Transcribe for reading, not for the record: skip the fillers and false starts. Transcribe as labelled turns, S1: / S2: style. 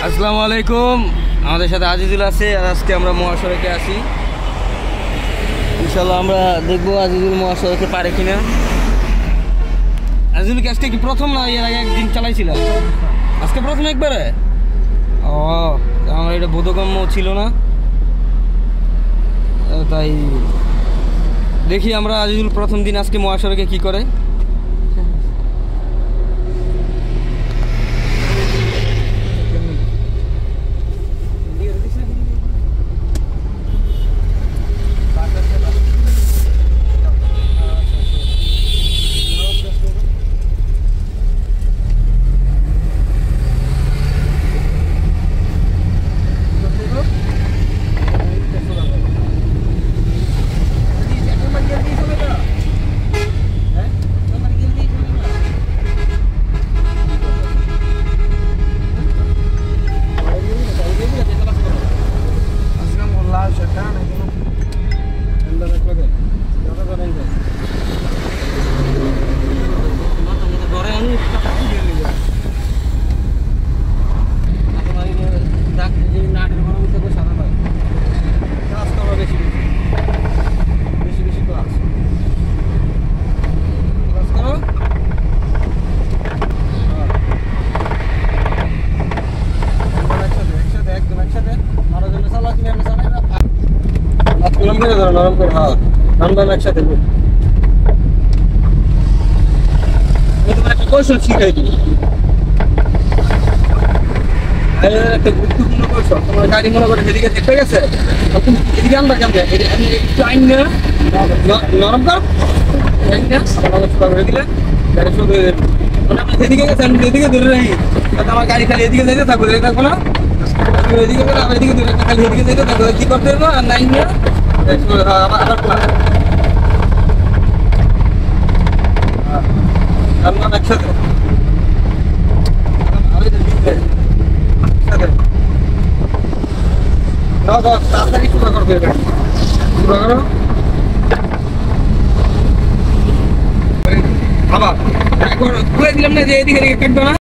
S1: আসসালামু আলাইকুম। আমাদের সাথে আজিজুল আছে। আর আজকে আমরা মহাসড়কে আছি। ইনশাল্লাহ আমরা দেখবো আজিজুল মহাসড়কে পারে কিনা। আজিজুল কি আজকে কি প্রথম, না এর আগে একদিন চালাইছিল? আজকে প্রথম একবারে। ও, আমার এটা বোধগম্য ছিল না, তাই দেখি আমরা আজিজুল প্রথম দিন আজকে মহাসড়কে কি করে। কৌশল শিখাই দিই, একটা গুরুত্বপূর্ণ কৌশল। তোমার গাড়ি মনে করে সেদিকে দেখতে গেছে, এদিকে আমরা কেমন একটু আইন না নরম কর দিলে গাড়ি শুরু হয়ে যাবে। মানে আমরা সেদিকে গেছে, আমি সেদিকে ধরে রাখি, আমার গাড়ি খালি এদিকে যাইতে থাকবো, থাকবো না এদিকে গেলে আমার এদিকে ধরে খালি এদিকে যাইতে থাকবো, কি করতে হবে আর নাইন নিয়ে আবার একসাথে তাড়াতাড়ি পুরো করবে, পুরো করো আবার দিলাম না যে এদিকে কাটবে না।